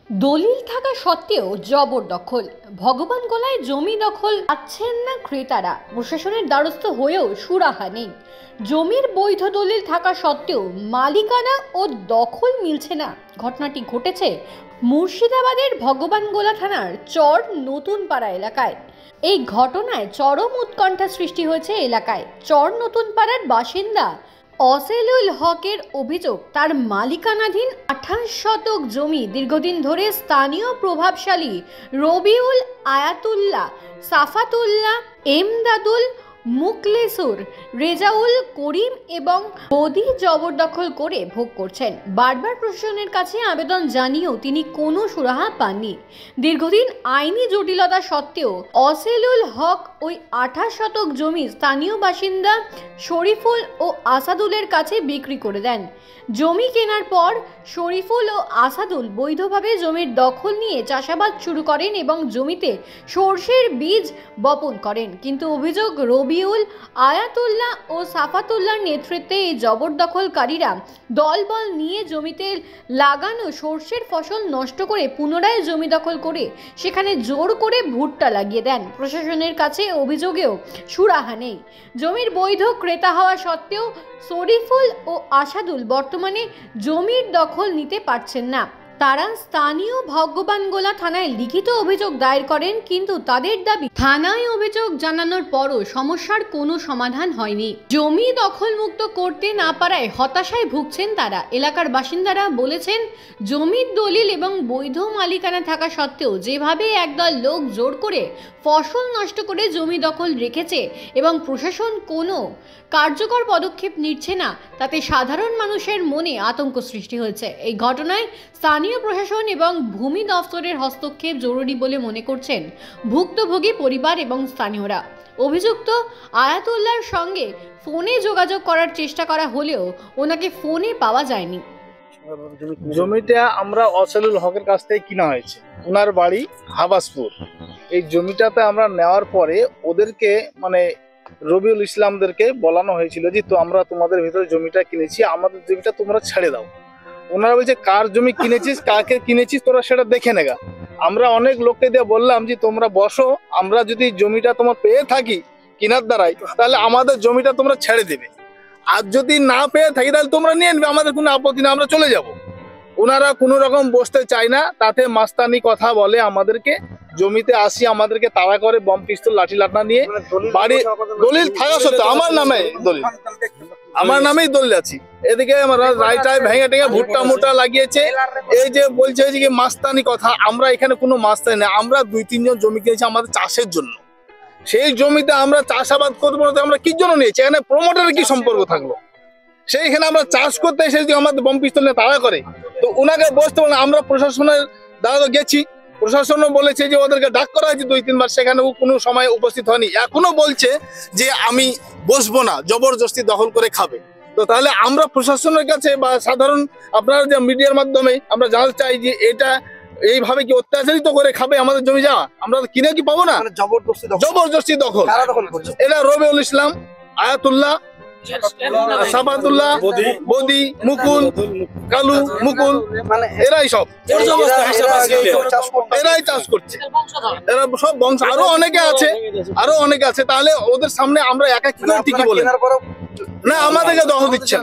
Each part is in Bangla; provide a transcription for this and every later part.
দলিল থাকা সত্ত্বেও জবরদখল, ভগবান গোলায় জমি দখল পাচ্ছেন না ক্রেতারা। প্রশাসনের দ্বারস্থ হয়েও সুরাহা নেই। জমির বৈধ দলিল থাকা সত্ত্বেও মালিকানা ও দখল মিলছে না। ঘটনাটি ঘটেছে মুর্শিদাবাদের ভগবানগোলা থানার চর নতুন পাড়া এলাকায়। এই ঘটনায় চরম উৎকণ্ঠা সৃষ্টি হয়েছে এলাকায়। চর নতুন পাড়ার বাসিন্দা অসেলুল হকের অভিযোগ, তার মালিকানাধীন 28 শতক জমি দীর্ঘদিন ধরে স্থানীয় প্রভাবশালী রবিউল, আয়াতুল্লাহ, সাফাতুল্লাহ, এমদাদুল, মুকলেসুর, রেজাউল করিম এবং বদি জবরদখল করে ভোগ করছেন। বারবার প্রশাসনের কাছে আবেদন জানিয়েও তিনি কোনো সুরাহা পাননি। দীর্ঘদিন আইনি জটিলতা সত্ত্বেও অসেলুল হক ওই 28 শতক জমি স্থানীয় বাসিন্দা শরীফুল ও আসাদুলের কাছে বিক্রি করে দেন। জমি কেনার পর শরীফুল ও আসাদুল বৈধভাবে জমির দখল নিয়ে চাষাবাদ শুরু করেন এবং জমিতে সরষের বীজ বপন করেন। কিন্তু অভিযোগ, রবিউল, আয়াতুল্লাহ ও সাফাতুল্লাহর নেতৃত্বে এই জবরদখলকারীরা দলবল নিয়ে জমিতে লাগানো সরষের ফসল নষ্ট করে পুনরায় জমি দখল করে সেখানে জোর করে ভুট্টা লাগিয়ে দেন। প্রশাসনের কাছে অভিযোগেও সুরাহা নেই। জমির বৈধ ক্রেতা হওয়া সত্ত্বেও শরীফুল ও আসাদুল বর্তমানে জমির দখল নিতে পারছেন না। তারা স্থানীয় ভগবানগোলা থানায় লিখিত অভিযোগ দায়ের করেন, কিন্তু তাদের দাবি থানায় অভিযোগ জানানোর পরও সমস্যার কোনো সমাধান হয়নি। জমি দখলমুক্ত করতে না পারায় হতাশায় ভুগছেন তারা। এলাকার বাসিন্দারা বলেছেন, জমির দলিল এবং বৈধ মালিকানা থাকা সত্ত্বেও যেভাবে একদল লোক জোর করে ফসল নষ্ট করে জমি দখল রেখেছে এবং প্রশাসন কোনো কার্যকর পদক্ষেপ নিচ্ছে না, তাতে সাধারণ মানুষের মনে আতঙ্ক সৃষ্টি হয়েছে। এই ঘটনায় স্থানীয় প্রশাসন এবং ভূমি দফতরের হস্তক্ষেপ জরুরি বলে মনে করছেন ভুক্তভোগী পরিবার এবং স্থানীয়রা। অভিযুক্ত আয়াতুল্লাহর সঙ্গে ফোনে যোগাযোগ করার চেষ্টা করা হলেও ওনাকে ফোনে পাওয়া যায়নি। জমিটা আমরা অসেলুল হকের কাছ থেকে কিনা হয়েছে, ওনার বাড়ি হাবাসপুর। এই জমিটাতে আমরা নেওয়ার পরে ওদেরকে রবিউল ইসলামদেরকে বলানো হয়েছিল যে তো আমরা তোমাদের ভিতরে জমিটা কিনেছি, আমাদের জমিটা তোমরা ছেড়ে দাও। ওনারা বলছে কার জমি কিনেছিস, কাকে কিনেছিস তোরা সেটা দেখে নেগা। আমরা অনেক লোককে দিয়ে বললাম যে তোমরা বসো, আমরা যদি জমিটা তোমার পেয়ে থাকি কিনার দ্বারাই, তাহলে আমাদের জমিটা তোমরা ছেড়ে দেবে, আর যদি না পেয়ে থাকি তাহলে তোমরা নিয়ে নেবে, আমাদের কোনো আপত্তি না, আমরা চলে যাব। ওনারা কোনো রকম বসতে চায় না, তাতে মাস্তানি কথা বলে আমাদেরকে। জমিতে আসি আমাদেরকে তাড়া করে, বম পিস্তল লাঠি লাঠনা নিয়ে। বাড়ি দলিল থাকা সত্ত্বেও আমার নামেই দলিল আছে। এদিকে আমরা রায়টায় ভেঙে টেঙে ভুট্টা মুটা লাগিয়েছে। এই যে বলছে যে মাস্তানি কথা, আমরা এখানে কোনো মাস্তানি না। আমরা 2-3 জন জমি কিনেছি আমাদের চাষের জন্য। সেই জমিতে আমরা চাষাবাদ করবো না, আমরা কি জন্য নিয়েছি? এখানে প্রমোটারের কি সম্পর্ক থাকলো? সেইখানে আমরা চাষ করতে এসে যদি আমাদের বম পিস্তল নিয়ে তাড়া করে, তো ওনাকে বসতে বলে। আমরা প্রশাসনের দ্বারা গেছি, প্রশাসনও বলেছে যে ওদেরকে ডাক করা হয়েছে 2-3 বার, সেখানে কোনো সময় উপস্থিত হয়নি। এখনো বলছে যে আমি বসবো না, জবরদস্তি দখল করে খাবে। তো তাহলে আমরা প্রশাসনের কাছে বা সাধারণ আপনারা যে মিডিয়ার মাধ্যমে আমরা জানতে চাই যে এটা এইভাবে কি অত্যাচারিত করে খাবে আমাদের জমি? যাওয়া আমরা কিনে কি পাবো না? জবরদস্তি দখল। এরা রবিউল ইসলাম, আয়াতুল্লাহ, সাফাতুল্লাহ, বদি, মুকুল, কালু, মুকুল, এরাই সব এরাই চাষ করছে। এরা সব বংশ, আরো অনেকে আছে। তাহলে ওদের সামনে আমরা একা কি করে টিকি বলে? না, আমাদেরকে দখল দিচ্ছে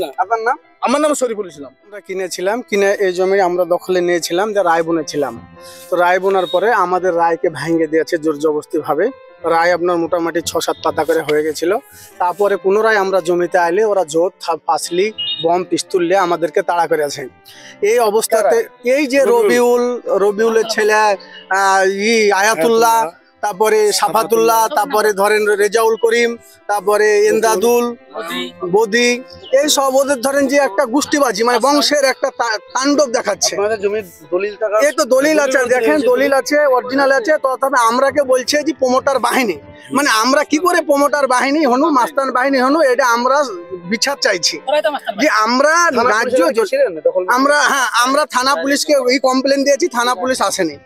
না। আপনার নাম? আমার নাম শরীফুল ইসলাম। আমরা কিনে এই জমি আমরা দখলে নিয়েছিলাম, যে রায় বুনেছিলাম। তো রায় বোনার পরে আমাদের রায়কে ভেঙে দিয়েছে জোর জবরদস্তি ভাবে। রায় আপনার মোটামুটি 6-7 পাতা করে হয়ে গেছিল। তারপরে পুনরায় আমরা জমিতে আইলে ওরা জোর ফাঁসলি বম পিস্তুল নিয়ে আমাদেরকে তাড়া করেছে। এই অবস্থাতে এই যে রবিউলের ছেলে আয়াতুল্লাহ, তারপরে সাফাতুল্লাহ, তারপরে ধরেন রেজাউল করিম, তারপরে এমদাদুল, বদি, এই সব ওদের ধরেন যে একটা গোষ্ঠীবাজি, বংশের একটা তাণ্ডব দেখাচ্ছে। এই তো দলিল আছে, দেখেন দলিল আছে, অরিজিনাল আছে। তবে আমরাকে বলছে যে প্রমোটার বাহিনী, আমরা কি করে প্রমোটার বাহিনী হনু, মাস্তান বাহিনী হনু, এটা আমরা বিচার চাইছি। যে আমরা রাজ্য আমরা থানা পুলিশকে এই কমপ্লেন দিয়েছি, থানা পুলিশ আসেনি।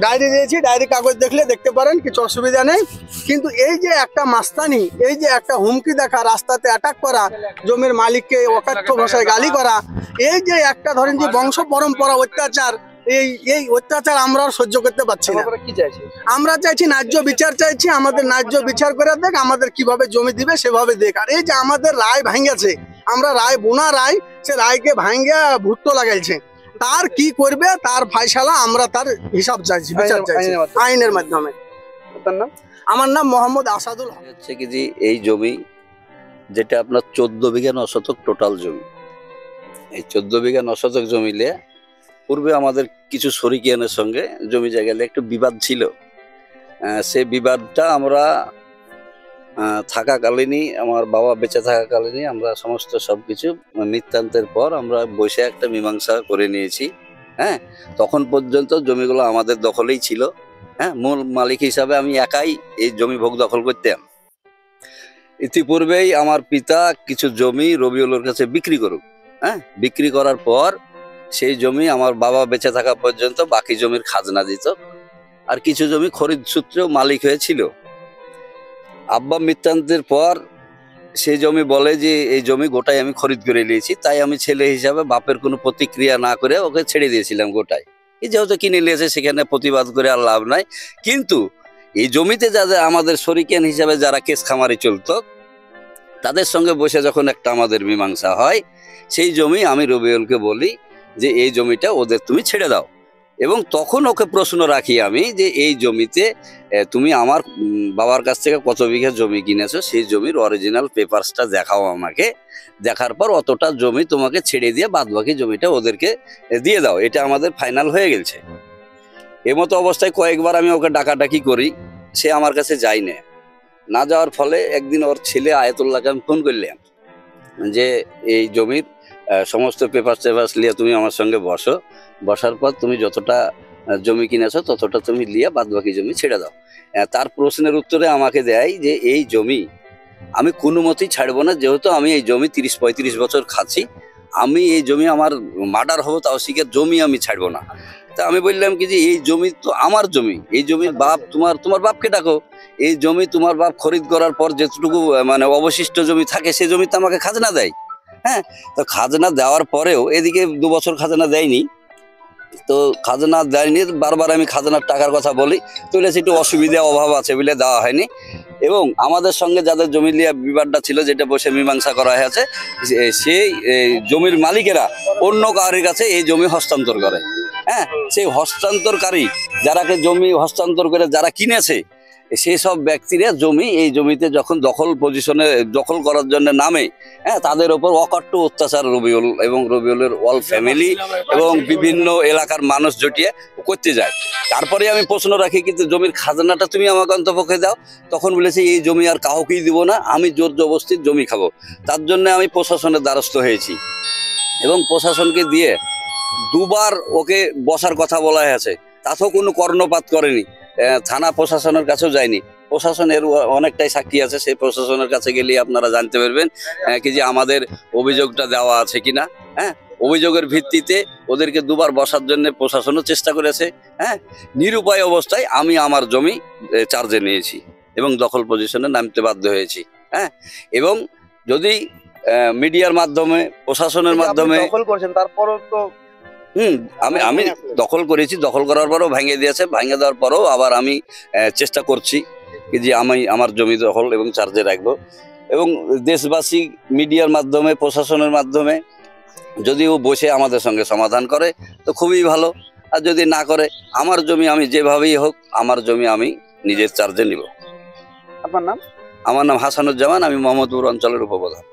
ডায়েরি দিয়েছি, ডায়েরি কাগজ দেখলে দেখতে পারেন, কিছু অসুবিধা নেই। কিন্তু এই যে একটা মাস্তানি, এই যে একটা হুমকি দেখা, রাস্তাতে অ্যাটাক করা, জমির মালিককে অকথ্য ভাষায় গালি করা, এই যে একটা ধরেন যে বংশ পরম্পরা অত্যাচার, এই এই অত্যাচার আমরা আর সহ্য করতে পারছি না। কি চাইছে? আমরা চাইছি ন্যায্য বিচার চাইছি, আমাদের ন্যায্য বিচার করে দেখ, আমাদের কিভাবে জমি দিবে সেভাবে দেখ। আর এই যে আমাদের রায় ভাঙ্গেছে, আমরা রায় বোনা রায়, সে রায়কে ভাঙ্গে ভুট্টো লাগাইছে, তার কি করবে তার ফায়সালা আমরা তার হিসাব চাইছি, বিচার চাইছি আইনের মাধ্যমে। তার নাম? আমার নাম মোহাম্মদ আসাদুল হক। হচ্ছে কি যে এই জমি যেটা আপনার 14 বিঘা 9 শতক টোটাল জমি, এই 14 বিঘা 9 শতক জমিলে পূর্বে আমাদের কিছু শরিকিয়ানের সঙ্গে জমি জায়গায় একটু বিবাদ ছিল। সেই বিবাদটা আমরা থাকাকালীনই, আমার বাবা বেঁচে থাকাকালীনই আমরা সমস্ত সবকিছু নিত্যান্তের পর আমরা বসে একটা মীমাংসা করে নিয়েছি। হ্যাঁ, তখন পর্যন্ত জমিগুলো আমাদের দখলেই ছিল। হ্যাঁ, মূল মালিক হিসাবে আমি একাই এই জমি ভোগ দখল করতাম। ইতিপূর্বেই আমার পিতা কিছু জমি রবিউলের কাছে বিক্রি করুক। হ্যাঁ, বিক্রি করার পর সেই জমি আমার বাবা বেঁচে থাকা পর্যন্ত বাকি জমির খাজনা দিত, আর কিছু জমি খরিদ সূত্রেও মালিক হয়েছিল। আব্বা মৃত্যুর পর সেই জমি বলে যে এই জমি গোটাই আমি খরিদ করে নিয়েছি, তাই আমি ছেলে হিসাবে বাপের কোনো প্রতিক্রিয়া না করে ওকে ছেড়ে দিয়েছিলাম গোটাই। এই যেহেতু কিনে নিয়েছে সেখানে প্রতিবাদ করে আর লাভ নাই। কিন্তু এই জমিতে যাদের আমাদের শরিকিয়ান হিসাবে যারা কেস খামারি চলতো, তাদের সঙ্গে বসে যখন একটা আমাদের মীমাংসা হয়, সেই জমি আমি রবিউলকে বলি যে এই জমিটা ওদের তুমি ছেড়ে দাও। এবং তখন ওকে প্রশ্ন রাখি আমি যে এই জমিতে তুমি আমার বাবার কাছ থেকে কত বিঘা জমি কিনেছো, সেই জমির অরিজিনাল পেপারসটা দেখাও আমাকে। দেখার পর অতটা জমি তোমাকে ছেড়ে দিয়ে বাদবাকি জমিটা ওদেরকে দিয়ে দাও, এটা আমাদের ফাইনাল হয়ে গেছে। এমতো অবস্থায় কয়েকবার আমি ওকে ডাকাডাকি করি, সে আমার কাছে যায় না যাওয়ার ফলে একদিন ওর ছেলে আয়াতুল্লাহকে আমি ফোন করলাম যে এই জমির সমস্ত পেপারস নিয়ে তুমি আমার সঙ্গে বসো, বসার পর তুমি যতটা জমি কিনেছো ততটা তুমি নিয়ে বাদবাকি জমি ছেড়ে দাও। তার প্রশ্নের উত্তরে আমাকে দেয় যে এই জমি আমি কোনো মতেই ছাড়বো না, যেহেতু আমি এই জমি 30-35 বছর খাচ্ছি, আমি এই জমি আমার মার্ডার হবো তাও শিখে জমি আমি ছাড়বো না। তা আমি বললাম কি যে এই জমি তো আমার জমি, এই জমির বাপ তোমার বাপকে ডাকো, এই জমি তোমার বাপ খরিদ করার পর যেটুকু মানে অবশিষ্ট জমি থাকে সেই জমিতে আমাকে খাজনা দেয়। হ্যাঁ, তো খাজনা দেওয়ার পরেও এদিকে 2 বছর খাজনা দেয়নি, তো খাজনা দেয়নি, বারবার আমি খাজনার টাকার কথা বলি, তো বলেছে একটু অসুবিধা অভাব আছে বলে দেওয়া হয়নি। এবং আমাদের সঙ্গে যাদের জমি নিয়ে বিবাদটা ছিল, যেটা বসে মীমাংসা করা হয়েছে, সেই জমির মালিকেরা অন্য কারোর কাছে এই জমি হস্তান্তর করে। হ্যাঁ, সেই হস্তান্তরকারী যারাকে জমি হস্তান্তর করে যারা কিনেছে, সেই সব ব্যক্তিরা জমি এই জমিতে যখন দখল করার জন্য নামে, হ্যাঁ, তাদের ওপর অকট্ট অত্যাচার রবিউল এবং রবিউলের অল ফ্যামিলি এবং বিভিন্ন এলাকার মানুষ জটিয়ে করতে যায়। তারপরে আমি প্রশ্ন রাখি কিন্তু জমির খাজনাটা তুমি আমাকে অন্তপক্ষে দাও। তখন বলেছে এই জমি আর কাউকেই দিব না, আমি জোর জবরদস্তির জমি খাবো। তার জন্য আমি প্রশাসনের দ্বারস্থ হয়েছি এবং প্রশাসনকে দিয়ে 2 বার ওকে বসার কথা বলা হয়েছে, তাতেও কোনো কর্ণপাত করেনি। থানা প্রশাসনের কাছেও যায়নি, প্রশাসনের অনেকটাই সাক্ষী আছে, সেই প্রশাসনের কাছে গেলে আপনারা জানতে পারবেন কি যে আমাদের অভিযোগটা দেওয়া আছে কিনা। হ্যাঁ, অভিযোগের ভিত্তিতে ওদেরকে 2 বার বসার জন্য প্রশাসনও চেষ্টা করেছে। হ্যাঁ, নিরুপায় অবস্থায় আমি আমার জমি চার্জে নিয়েছি এবং দখল পজিশনে নামতে বাধ্য হয়েছি। হ্যাঁ, এবং যদি মিডিয়ার মাধ্যমে প্রশাসনের মাধ্যমে দখল করছেন, তারপরও তো আমি দখল করেছি, দখল করার পরও ভেঙে দিয়েছে, ভেঙে দেওয়ার পরও আবার আমি চেষ্টা করছি যে আমি আমার জমি দখল এবং চার্জে রাখবো। এবং দেশবাসী মিডিয়ার মাধ্যমে প্রশাসনের মাধ্যমে যদি ও বসে আমাদের সঙ্গে সমাধান করে তো খুবই ভালো, আর যদি না করে আমার জমি আমি যেভাবেই হোক আমার জমি আমি নিজের চার্জে নিব। আপনার নাম? আমার নাম হাসানুজ্জামান, আমি মোহাম্মদপুর অঞ্চলের উপপ্রধান।